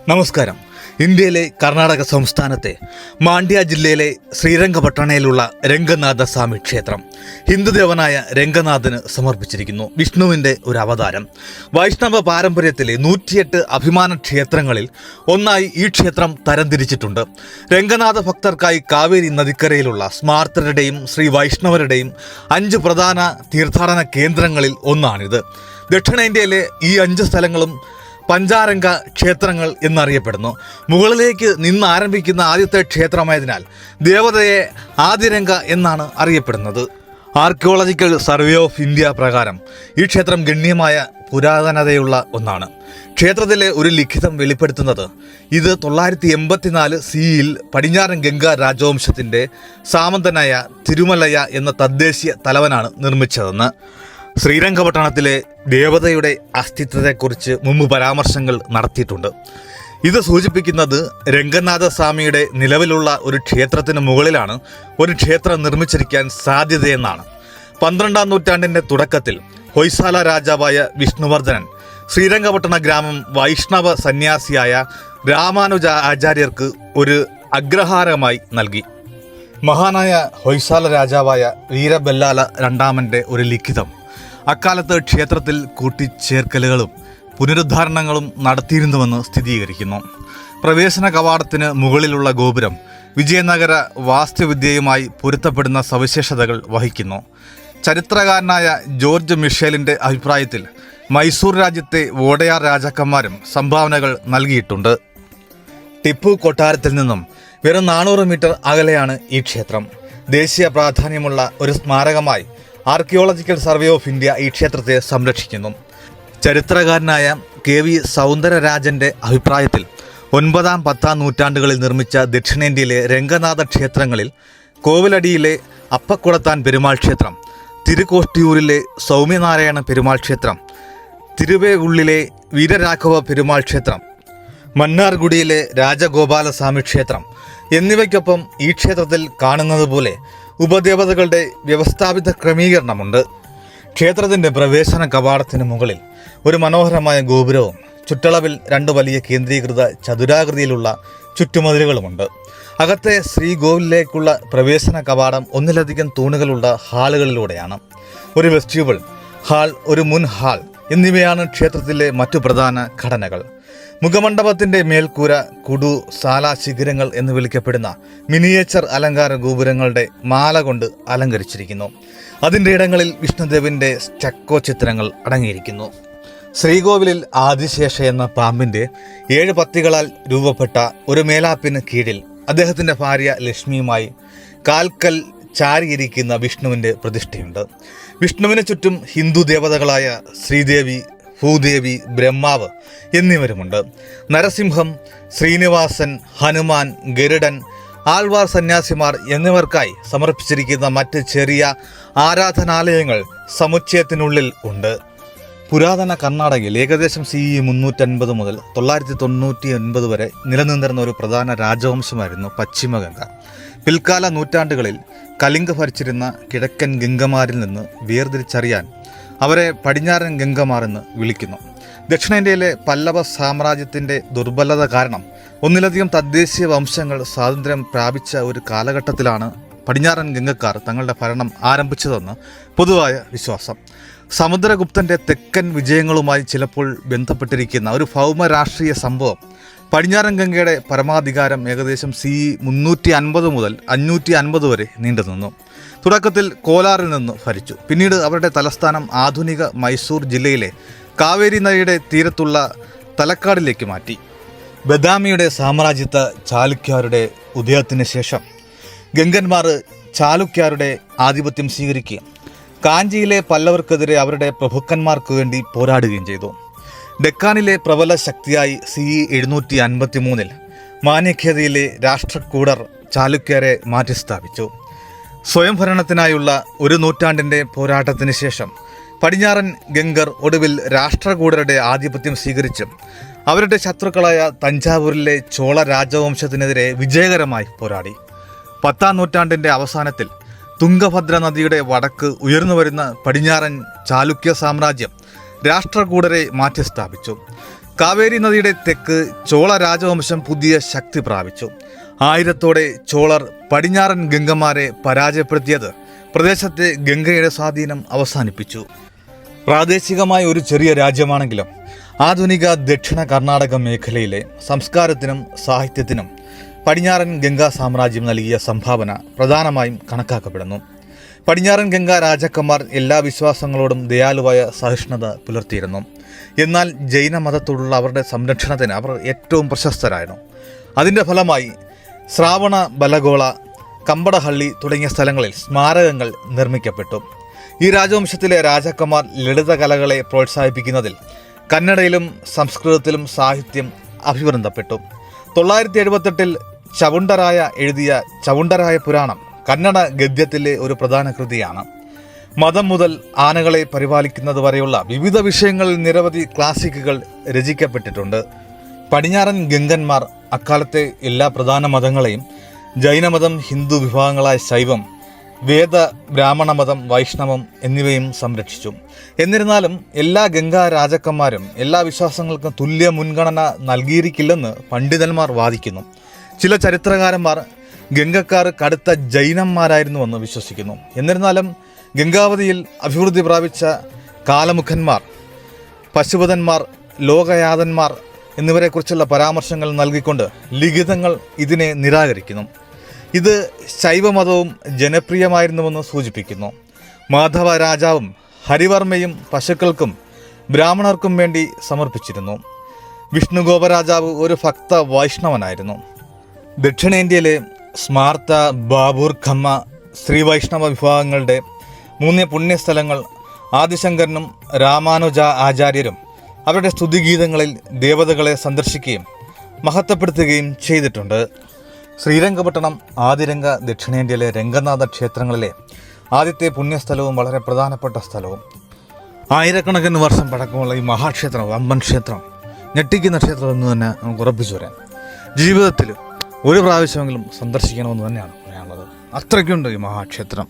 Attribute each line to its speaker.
Speaker 1: നമസ്കാരം. ഇന്ത്യയിലെ കർണാടക സംസ്ഥാനത്തെ മാണ്ഡ്യ ജില്ലയിലെ ശ്രീരംഗപട്ടണയിലുള്ള രംഗനാഥ സ്വാമി ക്ഷേത്രം ഹിന്ദുദേവനായ രംഗനാഥന് സമർപ്പിച്ചിരിക്കുന്നു. വിഷ്ണുവിൻ്റെ ഒരു അവതാരം. വൈഷ്ണവ പാരമ്പര്യത്തിലെ 108 അഭിമാന ക്ഷേത്രങ്ങളിൽ ഒന്നായി ഈ ക്ഷേത്രം തരംതിരിച്ചിട്ടുണ്ട്. രംഗനാഥ ഭക്തർക്കായി കാവേരി നദിക്കരയിലുള്ള സ്മാർത്തരുടെയും ശ്രീ വൈഷ്ണവരുടെയും 5 പ്രധാന തീർത്ഥാടന കേന്ദ്രങ്ങളിൽ ഒന്നാണിത്. ദക്ഷിണേന്ത്യയിലെ ഈ 5 സ്ഥലങ്ങളും പഞ്ചാരംഗ ക്ഷേത്രങ്ങൾ എന്നറിയപ്പെടുന്നു. മുകളിലേക്ക് നിന്ന് ആരംഭിക്കുന്ന ആദ്യത്തെ ക്ഷേത്രമായതിനാൽ ദേവതയെ ആദിരംഗ എന്നാണ് അറിയപ്പെടുന്നത്. ആർക്കിയോളജിക്കൽ സർവേ ഓഫ് ഇന്ത്യ പ്രകാരം ഈ ക്ഷേത്രം ഗണ്യമായ പുരാതനതയുള്ള ഒന്നാണ്. ക്ഷേത്രത്തിലെ ഒരു ലിഖിതം വെളിപ്പെടുത്തുന്നത് ഇത് 984 സിയിൽ പടിഞ്ഞാറൻ ഗംഗ രാജവംശത്തിൻ്റെ സാമന്തനായ തിരുമലയ എന്ന തദ്ദേശീയ തലവനാണ് നിർമ്മിച്ചതെന്ന്. ശ്രീരംഗപട്ടണത്തിലെ ദേവതയുടെ അസ്തിത്വത്തെക്കുറിച്ച് മുമ്പ് പരാമർശങ്ങൾ നടത്തിയിട്ടുണ്ട്. ഇത് സൂചിപ്പിക്കുന്നത് രംഗനാഥ സ്വാമിയുടെ നിലവിലുള്ള ഒരു ക്ഷേത്രത്തിന് മുകളിലാണ് ഒരു ക്ഷേത്രം നിർമ്മിച്ചിരിക്കാൻ സാധ്യതയെന്നാണ്. 12ാം നൂറ്റാണ്ടിൻ്റെ തുടക്കത്തിൽ ഹൊയ്സാല രാജാവായ വിഷ്ണുവർദ്ധനൻ ശ്രീരംഗപട്ടണ ഗ്രാമം വൈഷ്ണവ സന്യാസിയായ രാമാനുജ ആചാര്യർക്ക് ഒരു അഗ്രഹാരമായി നൽകി. മഹാനായ ഹൊയ്സാല രാജാവായ വീരബല്ലാല രണ്ടാമൻ്റെ ഒരു ലിഖിതം അക്കാലത്ത് ക്ഷേത്രത്തിൽ കൂട്ടിച്ചേർക്കലുകളും പുനരുദ്ധാരണങ്ങളും നടത്തിയിരുന്നുവെന്ന് സ്ഥിരീകരിക്കുന്നു. പ്രവേശന കവാടത്തിന് മുകളിലുള്ള ഗോപുരം വിജയനഗര വാസ്തുവിദ്യയുമായി പൊരുത്തപ്പെടുന്ന സവിശേഷതകൾ വഹിക്കുന്നു. ചരിത്രകാരനായ ജോർജ് മിഷേലിൻ്റെ അഭിപ്രായത്തിൽ മൈസൂർ രാജ്യത്തെ വോഡയാർ രാജാക്കന്മാരും സംഭാവനകൾ നൽകിയിട്ടുണ്ട്. ടിപ്പു കൊട്ടാരത്തിൽ നിന്നും വെറും 400 മീറ്റർ അകലെയാണ് ഈ ക്ഷേത്രം. ദേശീയ പ്രാധാന്യമുള്ള ഒരു സ്മാരകമായി ആർക്കിയോളജിക്കൽ സർവേ ഓഫ് ഇന്ത്യ ഈ ക്ഷേത്രത്തെ സംരക്ഷിക്കുന്നു. ചരിത്രകാരനായ KV സൗന്ദരരാജൻ്റെ അഭിപ്രായത്തിൽ 9ാം 10ാം നൂറ്റാണ്ടുകളിൽ നിർമ്മിച്ച ദക്ഷിണേന്ത്യയിലെ രംഗനാഥ ക്ഷേത്രങ്ങളിൽ കോവിലടിയിലെ അപ്പക്കുളത്താൻ പെരുമാൾ ക്ഷേത്രം, തിരുക്കോഷ്ടിയൂരിലെ സൗമ്യനാരായണ പെരുമാൾ ക്ഷേത്രം, തിരുവേഗുള്ളിലെ വീരരാഘവ പെരുമാൾ ക്ഷേത്രം, മന്നാർഗുഡിയിലെ രാജഗോപാലസ്വാമി ക്ഷേത്രം എന്നിവയ്ക്കൊപ്പം ഈ ക്ഷേത്രത്തിൽ കാണുന്നത് പോലെ ഉപദേവതകളുടെ വ്യവസ്ഥാപിത ക്രമീകരണമുണ്ട്. ക്ഷേത്രത്തിൻ്റെ പ്രവേശന കവാടത്തിന് മുകളിൽ ഒരു മനോഹരമായ ഗോപുരവും ചുറ്റളവിൽ 2 വലിയ കേന്ദ്രീകൃത ചതുരാകൃതിയിലുള്ള ചുറ്റുമതിലുകളുമുണ്ട്. അകത്തെ ശ്രീകോവിലേക്കുള്ള പ്രവേശന കവാടം ഒന്നിലധികം തൂണുകളുള്ള ഹാളുകളിലൂടെയാണ്. ഒരു വെസ്റ്റിബ്യൂൾ, ഹാൾ, ഒരു മുൻ ഹാൾ എന്നിവയാണ് ക്ഷേത്രത്തിലെ മറ്റു പ്രധാന ഘടനകൾ. മുഖമണ്ഡപത്തിൻ്റെ മേൽക്കൂര കുടു, സാല, ശിഖരങ്ങൾ എന്ന് വിളിക്കപ്പെടുന്ന മിനിയേച്ചർ അലങ്കാര ഗോപുരങ്ങളുടെ മാല കൊണ്ട് അലങ്കരിച്ചിരിക്കുന്നു. അതിൻ്റെ ഇടങ്ങളിൽ വിഷ്ണുദേവൻ്റെ സ്റ്റക്കോ ചിത്രങ്ങൾ അടങ്ങിയിരിക്കുന്നു. ശ്രീകോവിലിൽ ആദിശേഷ എന്ന പാമ്പിൻ്റെ 7 പത്തികളാൽ രൂപപ്പെട്ട ഒരു മേലാപ്പിന് കീഴിൽ അദ്ദേഹത്തിൻ്റെ ഭാര്യ ലക്ഷ്മിയുമായി കാൽക്കൽ ചാരിയിരിക്കുന്ന വിഷ്ണുവിൻ്റെ പ്രതിഷ്ഠയുണ്ട്. വിഷ്ണുവിന് ചുറ്റും ഹിന്ദു ദേവതകളായ ശ്രീദേവി, ഭൂദേവി, ബ്രഹ്മാവ് എന്നിവരുമുണ്ട്. നരസിംഹം, ശ്രീനിവാസൻ, ഹനുമാൻ, ഗരുഡൻ, ആൾവാർ സന്യാസിമാർ എന്നിവർക്കായി സമർപ്പിച്ചിരിക്കുന്ന മറ്റ് ചെറിയ ആരാധനാലയങ്ങൾ സമുച്ചയത്തിനുള്ളിൽ ഉണ്ട്. പുരാതന കർണാടകയിൽ ഏകദേശം CE 350 മുതൽ 999 വരെ നിലനിന്നിരുന്ന ഒരു പ്രധാന രാജവംശമായിരുന്നു പശ്ചിമഗംഗ. പിൽക്കാല നൂറ്റാണ്ടുകളിൽ കലിംഗ ഭരിച്ചിരുന്ന കിഴക്കൻ ഗംഗമാരിൽ നിന്ന് വേർതിരിച്ചറിയാൻ അവരെ പടിഞ്ഞാറൻ ഗംഗമാർ എന്ന് വിളിക്കുന്നു. ദക്ഷിണേന്ത്യയിലെ പല്ലവ സാമ്രാജ്യത്തിൻ്റെ ദുർബലത കാരണം ഒന്നിലധികം തദ്ദേശീയ വംശങ്ങൾ സ്വാതന്ത്ര്യം പ്രാപിച്ച ഒരു കാലഘട്ടത്തിലാണ് പടിഞ്ഞാറൻ ഗംഗക്കാർ തങ്ങളുടെ ഭരണം ആരംഭിച്ചതെന്ന് പൊതുവായ വിശ്വാസം. സമുദ്രഗുപ്തൻ്റെ തെക്കൻ വിജയങ്ങളുമായി ചിലപ്പോൾ ബന്ധപ്പെട്ടിരിക്കുന്ന ഒരു ഭൗമ രാഷ്ട്രീയ സംഭവം പടിഞ്ഞാറൻ ഗംഗയുടെ പരമാധികാരം ഏകദേശം CE 350 മുതൽ 550 വരെ നീണ്ടുനിന്നു. തുടക്കത്തിൽ കോലാറിൽ നിന്ന് ഭരിച്ചു. പിന്നീട് അവരുടെ തലസ്ഥാനം ആധുനിക മൈസൂർ ജില്ലയിലെ കാവേരി നദിയുടെ തീരത്തുള്ള തലക്കാടിലേക്ക് മാറ്റി. ബദാമിയുടെ സാമ്രാജ്യത്വ ചാലുക്യരുടെ ഉദയത്തിന് ശേഷം ഗംഗന്മാർ ചാലുക്യരുടെ ആധിപത്യം സ്വീകരിക്കുകയും കാഞ്ചിയിലെ പല്ലവർക്കെതിരെ അവരുടെ പ്രഭുക്കന്മാർക്ക് വേണ്ടി പോരാടുകയും ചെയ്തു. ഡെക്കാനിലെ പ്രബല ശക്തിയായി CE 753 മാന്യഖേദയിലെ രാഷ്ട്രകൂടർ ചാലുക്യരെ മാറ്റിസ്ഥാപിച്ചു. സ്വയംഭരണത്തിനായുള്ള ഒരു നൂറ്റാണ്ടിൻ്റെ പോരാട്ടത്തിന് ശേഷം പടിഞ്ഞാറൻ ഗംഗർ ഒടുവിൽ രാഷ്ട്രകൂടരുടെ ആധിപത്യം സ്വീകരിച്ചും അവരുടെ ശത്രുക്കളായ തഞ്ചാവൂരിലെ ചോള രാജവംശത്തിനെതിരെ വിജയകരമായി പോരാടി. 10ാം നൂറ്റാണ്ടിൻ്റെ അവസാനത്തിൽ തുംഗഭദ്ര നദിയുടെ വടക്ക് ഉയർന്നുവരുന്ന പടിഞ്ഞാറൻ ചാലുക്യ സാമ്രാജ്യം രാഷ്ട്രകൂടരെ മാറ്റിസ്ഥാപിച്ചു. കാവേരി നദിയുടെ തെക്ക് ചോള രാജവംശം പുതിയ ശക്തി പ്രാപിച്ചു. 1000-ഓടെ ചോളർ പടിഞ്ഞാറൻ ഗംഗമാരെ പരാജയപ്പെടുത്തിയത് പ്രദേശത്തെ ഗംഗയുടെ സ്വാധീനം അവസാനിപ്പിച്ചു. പ്രാദേശികമായ ഒരു ചെറിയ രാജ്യമാണെങ്കിലും ആധുനിക ദക്ഷിണ കർണാടക മേഖലയിലെ സംസ്കാരത്തിനും സാഹിത്യത്തിനും പടിഞ്ഞാറൻ ഗംഗാ സാമ്രാജ്യം നൽകിയ സംഭാവന പ്രധാനമായും കണക്കാക്കപ്പെടുന്നു. പടിഞ്ഞാറൻ ഗംഗ രാജാക്കന്മാർ എല്ലാ വിശ്വാസങ്ങളോടും ദയാലുവായ സഹിഷ്ണുത പുലർത്തിയിരുന്നു. എന്നാൽ ജൈനമതത്തോടുള്ള അവരുടെ സംരക്ഷണത്തിന് അവർ ഏറ്റവും പ്രശസ്തരായിരുന്നു. അതിൻ്റെ ഫലമായി ശ്രാവണ ബലഗോള, കമ്പടഹള്ളി തുടങ്ങിയ സ്ഥലങ്ങളിൽ സ്മാരകങ്ങൾ നിർമ്മിക്കപ്പെട്ടു. ഈ രാജവംശത്തിലെ രാജാക്കന്മാർ ലളിതകലകളെ പ്രോത്സാഹിപ്പിക്കുന്നതിൽ കന്നഡയിലും സംസ്കൃതത്തിലും സാഹിത്യം അഭിവൃദ്ധപ്പെട്ടു. 978-ൽ ചവുണ്ടരായ എഴുതിയ ചവുണ്ടരായ പുരാണം കന്നഡ ഗദ്യത്തിലെ ഒരു പ്രധാന കൃതിയാണ്. മതം മുതൽ ആനകളെ പരിപാലിക്കുന്നത് വരെയുള്ള വിവിധ വിഷയങ്ങളിൽ നിരവധി ക്ലാസിക്കുകൾ രചിക്കപ്പെട്ടിട്ടുണ്ട്. പടിഞ്ഞാറൻ ഗംഗന്മാർ അക്കാലത്തെ എല്ലാ പ്രധാന മതങ്ങളെയും ജൈനമതം, ഹിന്ദു വിഭാഗങ്ങളായ ശൈവം, വേദ ബ്രാഹ്മണ മതം, വൈഷ്ണവം എന്നിവയും സംരക്ഷിച്ചു. എന്നിരുന്നാലും എല്ലാ ഗംഗാ രാജാക്കന്മാരും എല്ലാ വിശ്വാസങ്ങൾക്കും തുല്യ മുൻഗണന നൽകിയിരിക്കില്ലെന്ന് പണ്ഡിതന്മാർ വാദിക്കുന്നു. ചില ചരിത്രകാരന്മാർ ഗംഗക്കാർ കടുത്ത ജൈനന്മാരായിരുന്നുവെന്ന് വിശ്വസിക്കുന്നു. എന്നിരുന്നാലും ഗംഗാവതിയിൽ അഭിവൃദ്ധി പ്രാപിച്ച കാലമുഖന്മാർ, പശുപതന്മാർ, ലോകയാതന്മാർ എന്നിവരെക്കുറിച്ചുള്ള പരാമർശങ്ങൾ നൽകിക്കൊണ്ട് ലിഖിതങ്ങൾ ഇതിനെ നിരാകരിക്കുന്നു. ഇത് ശൈവമതവും ജനപ്രിയമായിരുന്നുവെന്ന് സൂചിപ്പിക്കുന്നു. മാധവ രാജാവും ഹരിവർമ്മയും പശുക്കൾക്കും ബ്രാഹ്മണർക്കും വേണ്ടി സമർപ്പിച്ചിരുന്നു. വിഷ്ണുഗോപരാജാവ് ഒരു ഭക്ത വൈഷ്ണവനായിരുന്നു. ദക്ഷിണേന്ത്യയിലെ സ്മാർത്ത, ബാബൂർ, ഖമ്മ, ശ്രീ വൈഷ്ണവ വിഭാഗങ്ങളുടെ 3 പുണ്യസ്ഥലങ്ങൾ ആദിശങ്കരനും രാമാനുജ ആചാര്യരും അവരുടെ സ്തുതിഗീതങ്ങളിൽ ദേവതകളെ സന്ദർശിക്കുകയും മഹത്വപ്പെടുത്തുകയും ചെയ്തിട്ടുണ്ട്. ശ്രീരംഗപട്ടണം ആദിരംഗ ദക്ഷിണേന്ത്യയിലെ രംഗനാഥ ക്ഷേത്രങ്ങളിലെ ആദ്യത്തെ പുണ്യസ്ഥലവും വളരെ പ്രധാനപ്പെട്ട സ്ഥലവും. ആയിരക്കണക്കിന് വർഷം പഴക്കമുള്ള ഈ മഹാക്ഷേത്രം, വമ്പൻ ക്ഷേത്രം, ഞെട്ടിക്കുന്ന ക്ഷേത്രം എന്ന് തന്നെ നമുക്ക് ഉറപ്പിച്ചു വരാം. ജീവിതത്തിൽ ഒരു പ്രാവശ്യമെങ്കിലും സന്ദർശിക്കണമെന്ന് തന്നെയാണ് പറയാനുള്ളത്. അത്രയ്ക്കുണ്ട് ഈ മഹാക്ഷേത്രം.